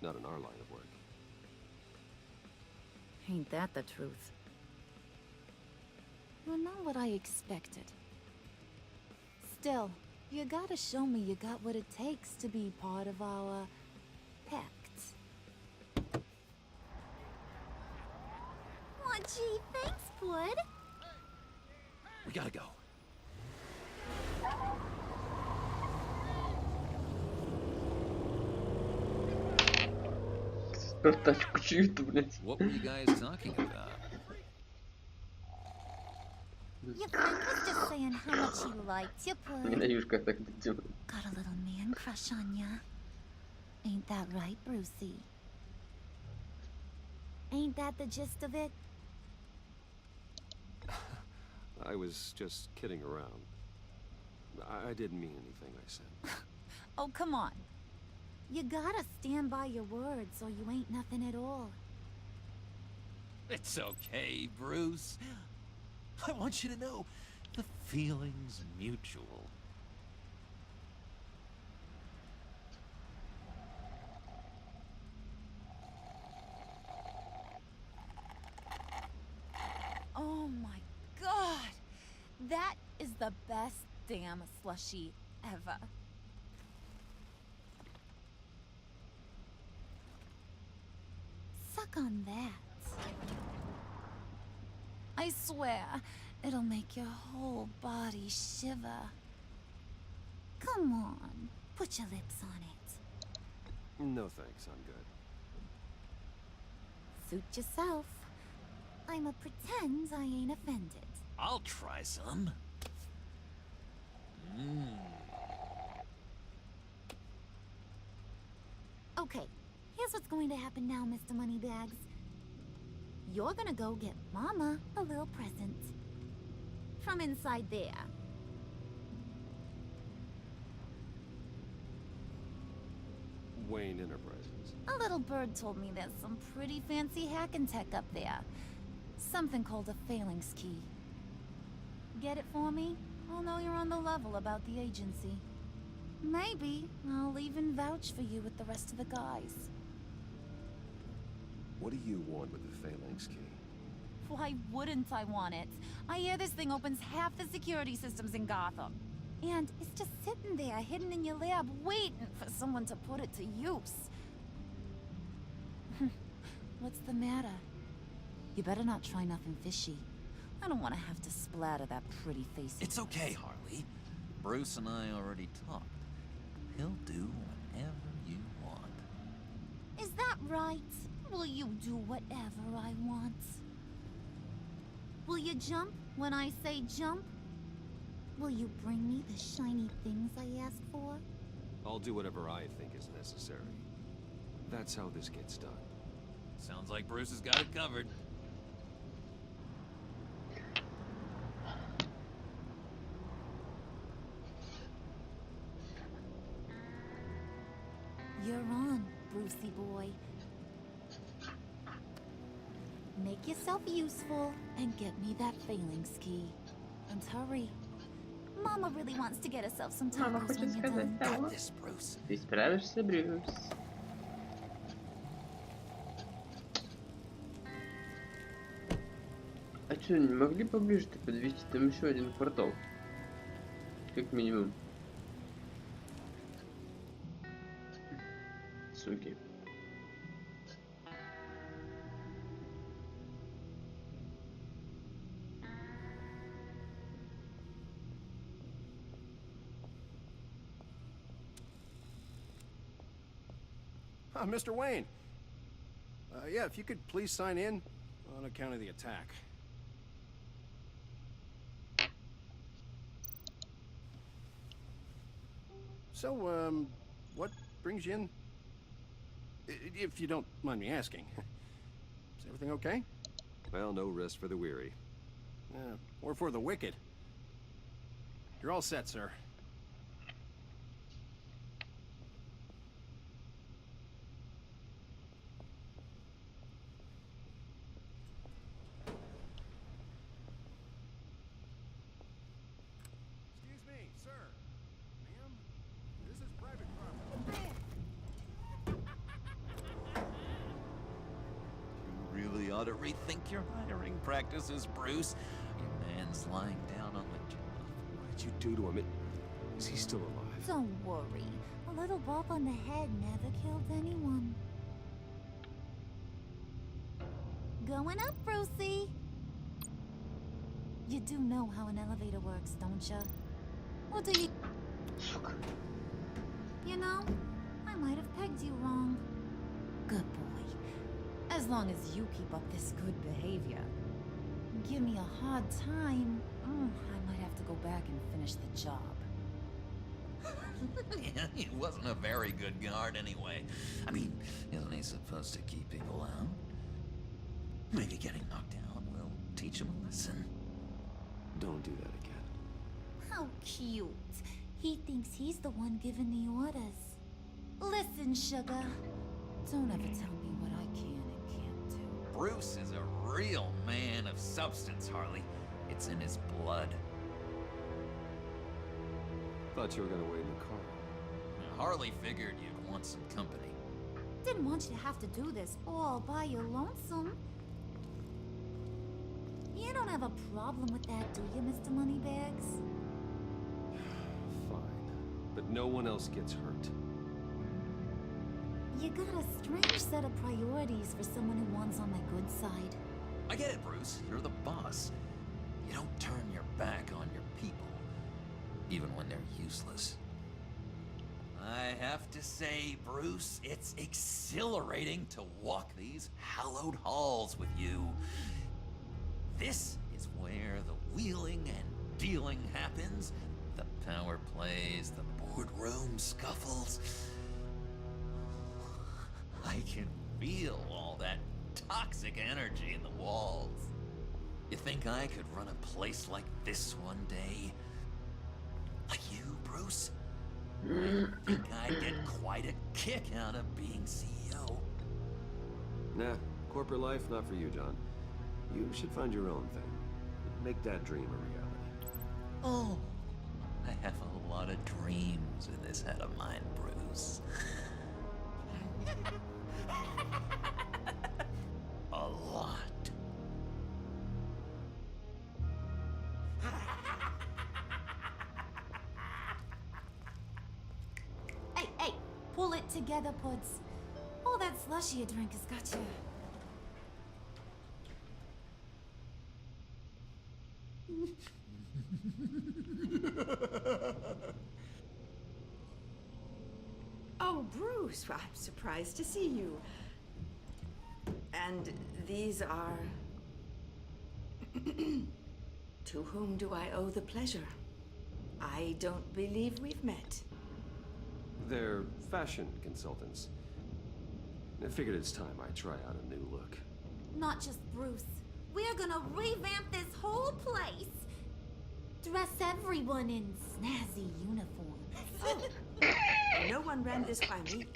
S2: Not in our line of work.
S14: Ain't that the truth? You're not what I expected. Still, you gotta show me you got what it takes to be part of our pact. Aw, gee, thanks, Bud.
S12: We gotta go.
S1: Тачку чью-то, блядь.
S12: What were you guys talking about?
S14: Your friend was just saying how much he liked you, Bud.
S1: Ненавижу, как так делают.
S14: Got a little man crush on ya. Ain't that right, Brucey? Ain't that the gist of it?
S2: I was just kidding around. I didn't mean anything I said.
S14: Oh, come on. You gotta stand by your word, so you ain't nothing at all.
S12: It's okay, Bruce. I want you to know the feeling's mutual.
S14: Oh my god! That is the best damn slushie ever. Suck on that. I swear, it'll make your whole body shiver. Come on, put your lips on it.
S2: No thanks, I'm good.
S14: Suit yourself. I'ma pretend I ain't offended.
S12: I'll try some.
S14: Okay, here's what's going to happen now, Mr. Moneybags. You're gonna go get Mama a little present. From inside there.
S2: Wayne Enterprises.
S14: A little bird told me there's some pretty fancy hacking tech up there. Something called a phalanx key. Get it for me? I'll know you're on the level about the agency. Maybe I'll even vouch for you with the rest of the guys.
S2: What do you want with the phalanx key?
S14: Why wouldn't I want it? I hear this thing opens half the security systems in Gotham. And it's just sitting there, hidden in your lab, waiting for someone to put it to use. What's the matter? You better not try nothing fishy. I don't want to have to splatter that pretty face.
S12: It's okay, Harley. Bruce and I already talked. He'll do whatever you want.
S14: Is that right? Will you do whatever I want? Will you jump when I say jump? Will you bring me the shiny things I ask for?
S2: I'll do whatever I think is necessary. That's how this gets done.
S12: Sounds like Bruce has got it covered.
S14: You're on, Brucey boy. Make yourself useful and get me that phalanx key. And hurry. Mama really wants to get herself some
S1: Мама
S14: tacos
S1: хочет
S14: when you're
S1: сказать
S14: done.
S1: того.
S12: This, Bruce.
S1: Ты справишься, Брюс. А чё, не могли поближе-то подвести? Там еще один портал. Как минимум. Суки.
S7: Mr. Wayne. Yeah, if you could please sign in on account of the attack. So, what brings you in? If you don't mind me asking. Is everything okay?
S2: Well, no rest for the weary.
S7: Or for the wicked. You're all set, sir. Excuse me, sir. Ma'am, this is private property.
S12: You really ought to rethink your hiring practices, Bruce. Your man's lying down on the job.
S2: What did you do to him? Is he still alive?
S14: Don't worry. A little bump on the head never killed anyone. Going up, Brucey. You do know how an elevator works, don't you? Or do you... You know, I might have pegged you wrong. Good boy. As long as you keep up this good behavior. Give me a hard time, I might have to go back and finish the job.
S12: Yeah, he wasn't a very good guard anyway. I mean, isn't he supposed to keep people out? Maybe getting knocked out will teach him a lesson.
S2: Don't do that again.
S14: How cute. He thinks he's the one giving the orders. Listen, sugar. Don't ever tell me what I can and can't do.
S12: Bruce is a real man of substance, Harley. It's in his blood.
S2: Thought you were gonna wait in the car.
S12: Now, Harley figured you'd want some company.
S14: Didn't want you to have to do this all by your lonesome. You don't have a problem with that, do you, Mr. Moneybags?
S2: Fine. But no one else gets hurt.
S14: You got a strange set of priorities for someone who wants on my good side.
S12: I get it, Bruce. You're the boss. You don't turn your back on your people, even when they're useless. I have to say, Bruce, it's exhilarating to walk these hallowed halls with you. This is where the wheeling and dealing happens. The power plays, the boardroom scuffles. I can feel all that toxic energy in the walls. You think I could run a place like this one day? Like you, Bruce? I think I'd get quite a kick out of being CEO.
S2: Nah, corporate life, not for you, John. You should find your own thing. Make that dream a reality.
S12: Oh, I have a lot of dreams in this head of mine, Bruce. A lot.
S14: Hey, pull it together, Puds. All that slushy you drink has got you.
S15: Oh, Bruce, I'm surprised to see you. And these are... To whom do I owe the pleasure? I don't believe we've met.
S2: They're fashion consultants. I figured it's time I try out a new look.
S14: Not just Bruce. We're gonna revamp this whole place. Dress everyone in snazzy uniforms.
S15: Oh. No one ran this by me.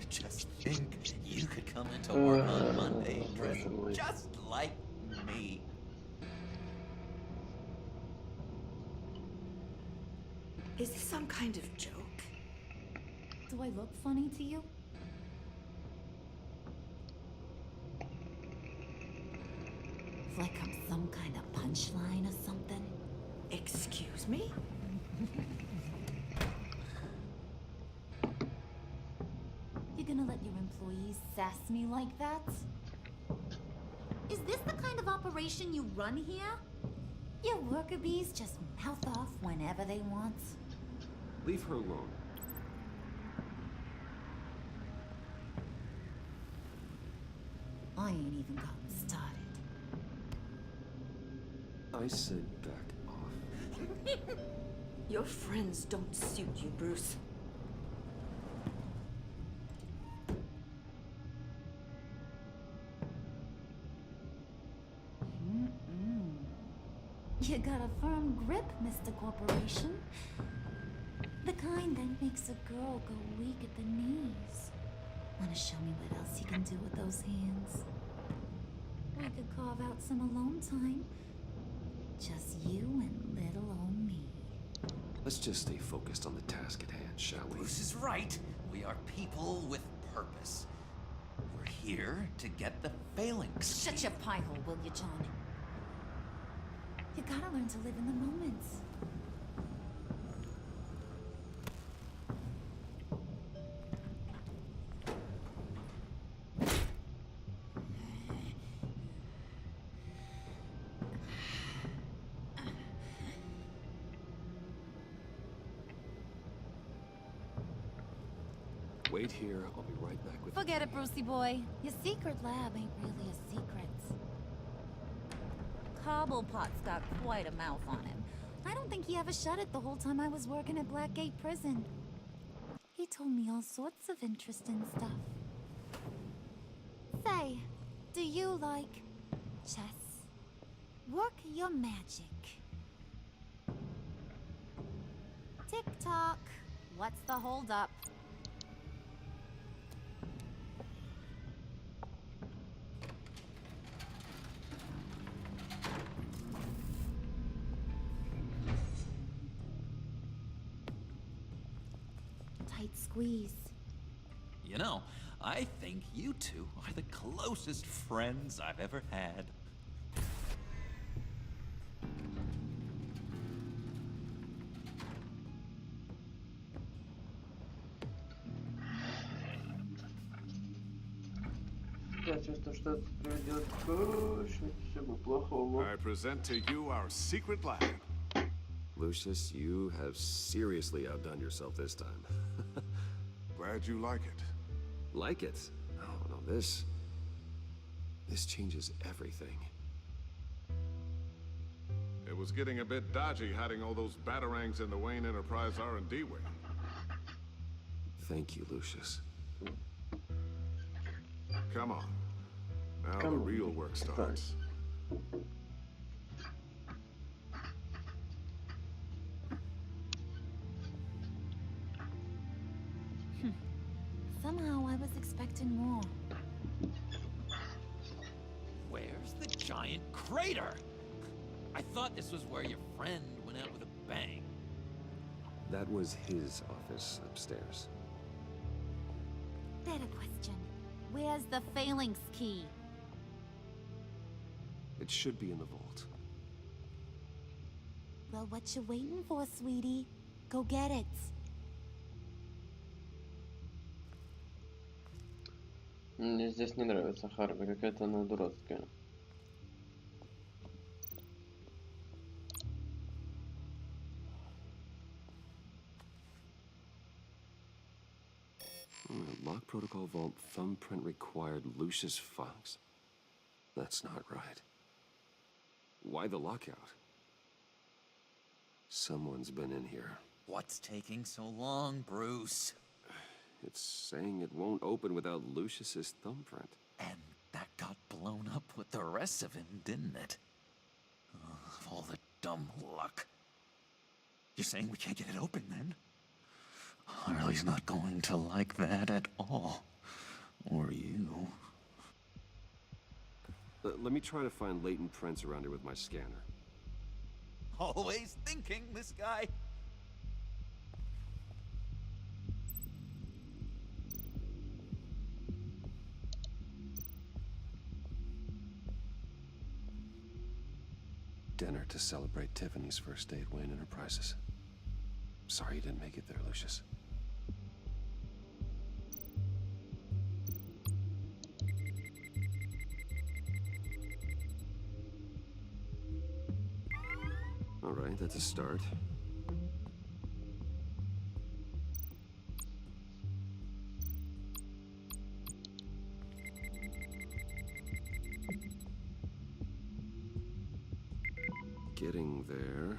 S12: Just think, you could come into work on Monday dressed just like me.
S15: Is this some kind of joke?
S14: Do I look funny to you? Like I'm some kind of punchline or something?
S15: Excuse me?
S14: You're gonna let your employees sass me like that? Is this the kind of operation you run here? Your worker bees just mouth off whenever they want?
S2: Leave her alone.
S14: I ain't even gotten started.
S2: I said back off.
S15: Your friends don't suit you, Bruce.
S14: You got a firm grip, Mr. Corporation. The kind that makes a girl go weak at the knees. Wanna show me what else you can do with those hands? We could carve out some alone time. Just you and little old me.
S2: Let's just stay focused on the task at hand, shall we?
S12: Bruce is right. We are people with purpose. We're here to get the phalanx.
S14: Shut your pie hole, will you, John? You gotta learn to live in the moments.
S2: Wait here, I'll be right back with
S14: Forget it, Brucey boy. Your secret lab ain't really a secret. Cobblepot's got quite a mouth on him. I don't think he ever shut it the whole time I was working at Blackgate Prison. He told me all sorts of interesting stuff. Say, do you like chess? Work your magic. Tick-tock. What's the holdup? Tight squeeze.
S12: You know, I think you two are the closest friends I've ever had.
S1: Я чувствую, что это приведет к очень всему плохому.
S10: I present to you our secret lab.
S2: Lucius, you have seriously outdone yourself this time.
S10: Glad you like it.
S2: Like it? Oh, no, this changes everything.
S10: It was getting a bit dodgy hiding all those batarangs in the Wayne Enterprise R&D wing.
S2: Thank you, Lucius.
S10: Come on. Now the real work starts.
S14: Somehow I was expecting more.
S12: Where's Where's the giant crater? I thought this was where your friend went out with a bang.
S2: That was his office upstairs.
S14: Better question. Where's the phalanx key?
S2: It should be in the vault.
S14: Well, what you waiting for, sweetie? Go get it.
S1: Мне здесь не нравится Харви, какая-то она дурацкая.
S2: Lock protocol vault thumbprint required Lucius Fox. That's not right. Why the lockout? Someone's been in here.
S12: What's taking so long, Bruce?
S2: It's saying it won't open without Lucius's thumbprint.
S12: And that got blown up with the rest of him, didn't it? Oh, all the dumb luck. You're saying we can't get it open, then? Harley's not going to like that at all. Or you.
S2: Let me try to find latent prints around here with my scanner.
S12: Always thinking, this guy.
S2: Dinner to celebrate Tiffany's first day at Wayne Enterprises. Sorry you didn't make it there, Lucius. All right, that's a start. Getting there.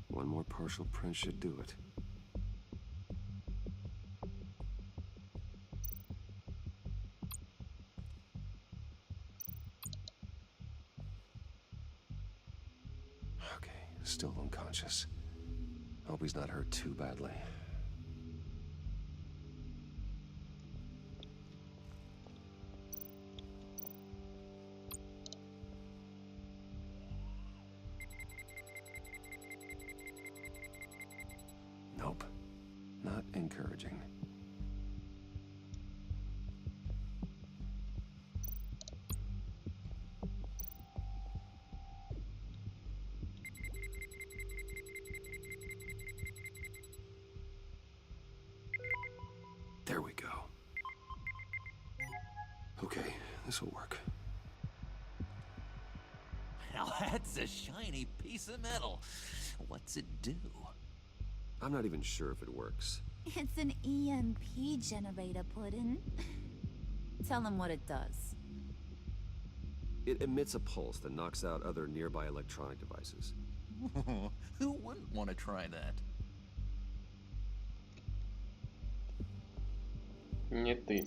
S2: One more partial print should do it. Okay, still unconscious. Hope he's not hurt too badly. Nope. Not encouraging. There we go. Okay, this will work.
S12: Now that's a shiny piece of metal. What's it do?
S2: I'm not even sure if it works.
S14: It's an EMP generator, Puddin'. Tell him what it does.
S2: It emits a pulse that knocks out other nearby electronic devices.
S12: Who wouldn't want to try that?
S1: Не ты.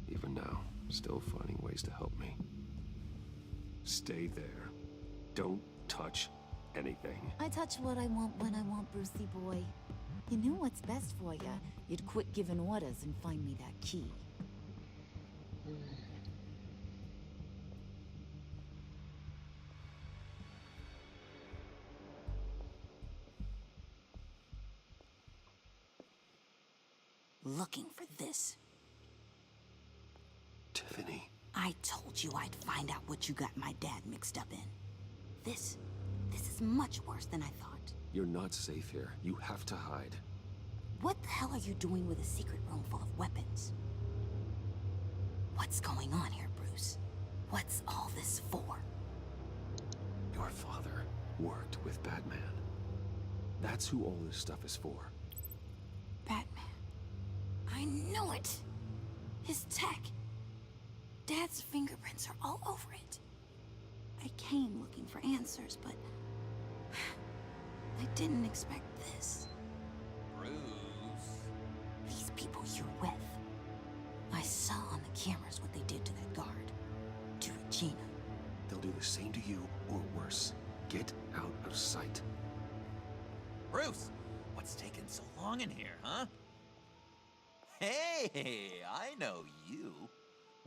S2: Even now, still finding ways to help me. Stay there. Don't touch anything.
S14: I touch what I want when I want, Brucey boy. You knew what's best for you. You'd quit giving orders and find me that key.
S16: Looking for this.
S2: Tiffany.
S16: I told you I'd find out what you got my dad mixed up in. This is much worse than I thought.
S2: You're not safe here. You have to hide.
S16: What the hell are you doing with a secret room full of weapons? What's going on here, Bruce? What's all this for?
S2: Your father worked with Batman. That's who all this stuff is for.
S16: Batman. I knew it! His tech. Dad's fingerprints are all over it. I came looking for answers, but I didn't expect this.
S12: Bruce.
S16: These people you're with. I saw on the cameras what they did to that guard. To Regina.
S2: They'll do the same to you, or worse. Get out of sight.
S12: Bruce, what's taking so long in here, huh? Hey, I know you.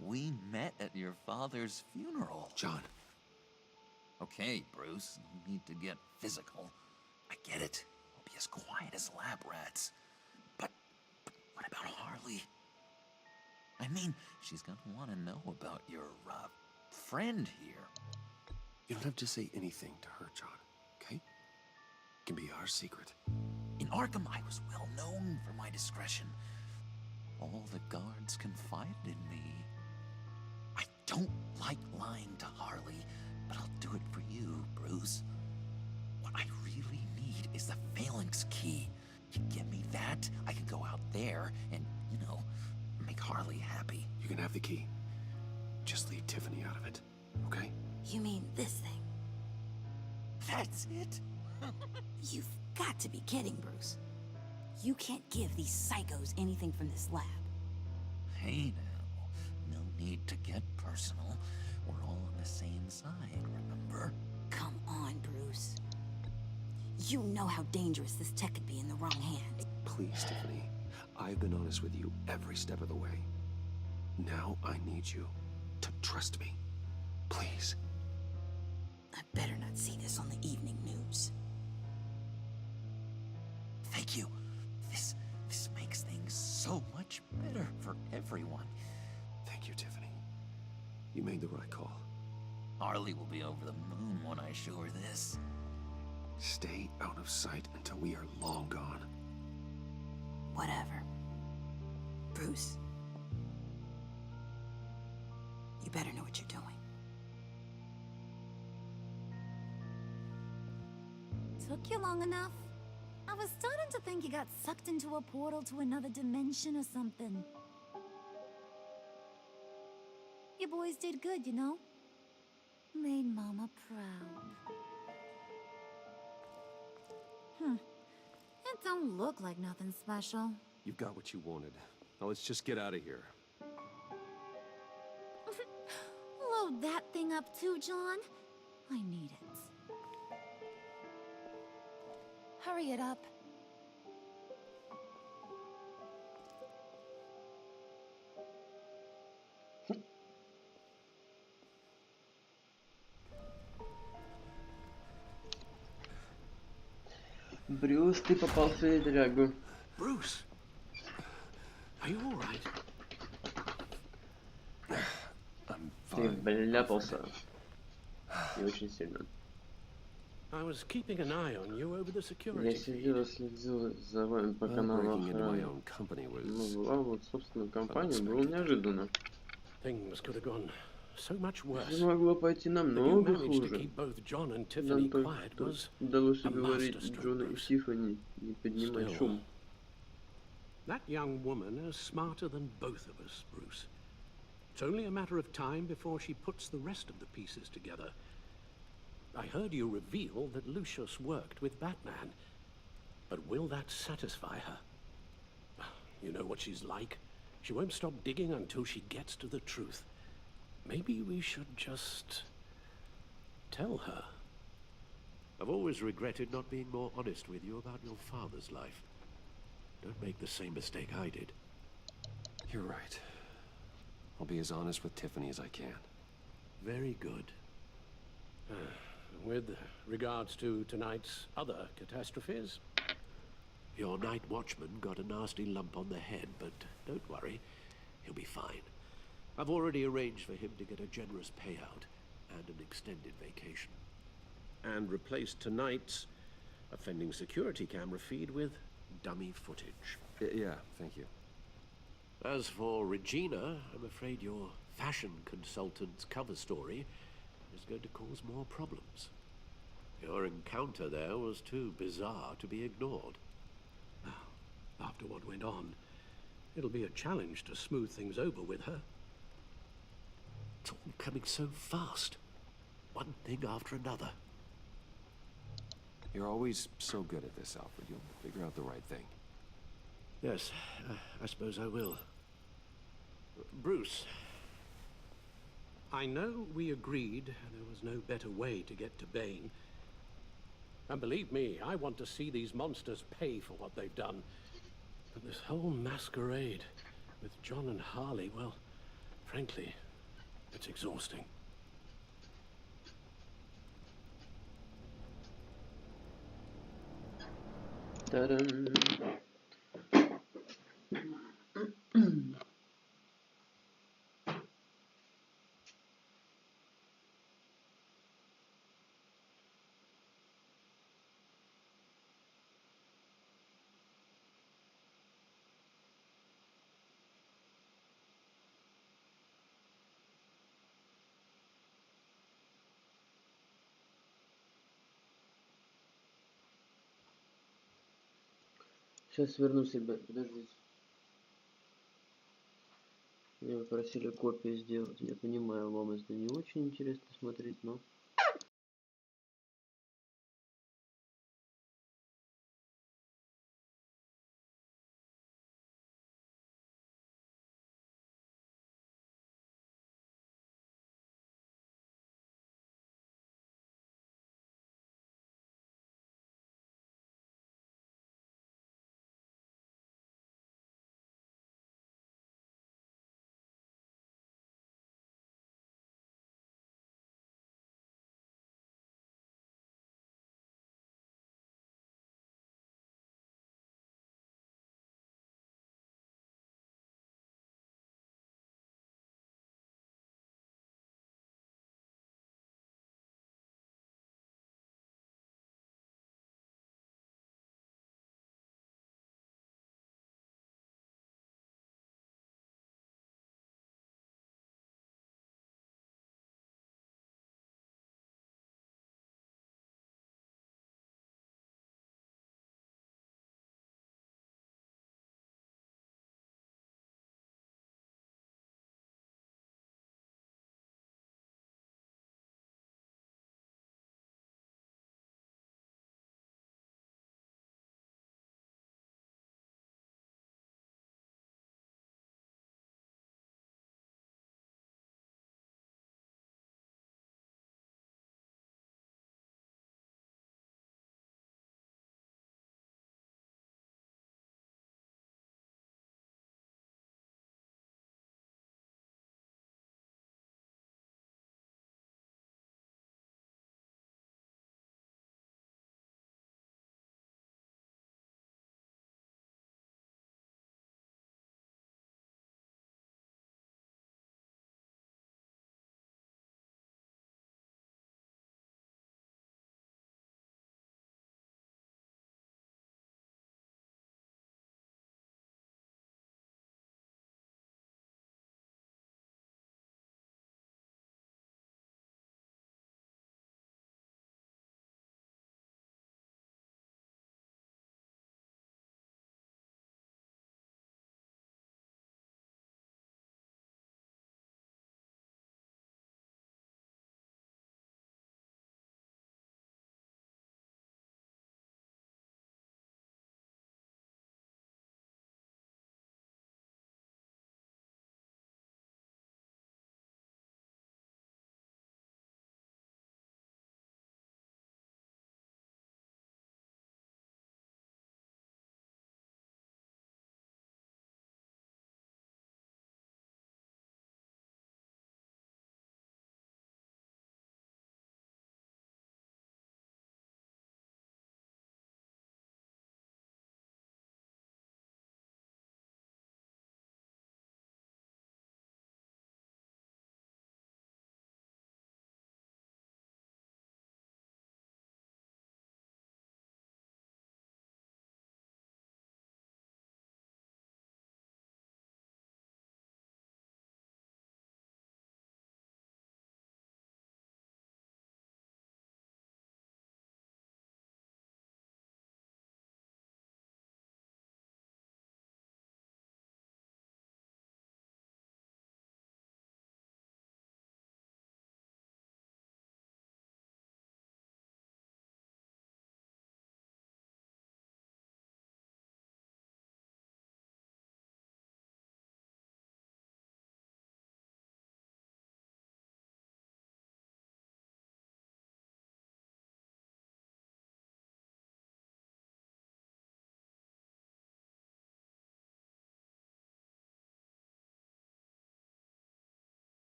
S12: We met at your father's funeral.
S2: John.
S12: Okay, Bruce, no need to get physical. I get it. We'll be as quiet as lab rats. But what about Harley? I mean, she's gonna want to know about your, friend here.
S2: You don't have to say anything to her, John, okay? It can be our secret.
S12: In Arkham, I was well known for my discretion. All the guards confided in me. I don't like lying to Harley, but I'll do it for you, Bruce. What I really need is the phalanx key. You give me that, I can go out there and, make Harley happy.
S2: You can have the key. Just leave Tiffany out of it, okay?
S16: You mean this thing?
S12: That's it?
S16: You've got to be kidding, Bruce. You can't give these psychos anything from this lab.
S12: Hey now, no need to get personal. We're all on the same side, remember?
S16: Come on, Bruce. You know how dangerous this tech could be in the wrong hands.
S2: Please, Tiffany. I've been honest with you every step of the way. Now I need you to trust me. Please.
S16: I better not see this on the evening news.
S12: Thank you. This makes things so much better for everyone.
S2: Thank you, Tiffany. You made the right call.
S12: Harley will be over the moon when I show her this.
S2: Stay out of sight until we are long gone.
S16: Whatever. Bruce. You better know what you're doing.
S14: Took you long enough? I was starting to think you got sucked into a portal to another dimension or something. You boys did good, you know? Made Mama proud. It don't look like nothing special.
S2: You got what you wanted. Now let's just get out of here.
S14: Load that thing up too, John. I need it. Hurry it up.
S1: Брюс, ты попал в передрягу.
S9: Bruce, are you all right?
S1: Ты вляпался. И очень сильно.
S9: I was keeping an eye on you over the security.
S1: Я сидел и следил за вами по каналу охраны. Ну, была вот собственную компанию, было неожиданно.
S9: Things could have gone so much worse.
S1: Все могло пойти намного хуже.
S9: Нам
S1: только удалось уговорить Джона и Тиффани не поднимать шум.
S9: That young woman is smarter than both of us, Bruce. It's only a matter of time before she puts the rest of the pieces together. I heard you reveal that Lucius worked with Batman. But will that satisfy her? You know what she's like. She won't stop digging until she gets to the truth. Maybe we should just tell her.
S17: I've always regretted not being more honest with you about your father's life. Don't make the same mistake I did.
S2: You're right. I'll be as honest with Tiffany as I can.
S9: Very good. With regards to tonight's other catastrophes?
S17: Your night watchman got a nasty lump on the head, but don't worry. He'll be fine. I've already arranged for him to get a generous payout and an extended vacation.
S9: And replaced tonight's offending security camera feed with dummy footage.
S2: Yeah, thank you.
S17: As for Regina, I'm afraid your fashion consultant's cover story is going to cause more problems. Your encounter there was too bizarre to be ignored. Now, after what went on, it'll be a challenge to smooth things over with her. It's all coming so fast. One thing after another.
S2: You're always so good at this, Alfred. You'll figure out the right thing.
S17: Yes, I suppose I will. Bruce, I know we agreed there was no better way to get to Bane. And believe me, I want to see these monsters pay for what they've done. But this whole masquerade with John and Harley, well, frankly, it's exhausting.
S1: Ta-dam. Сейчас вернусь, ребят, подождите. Меня попросили копию сделать. Я понимаю, вам это не очень интересно смотреть, но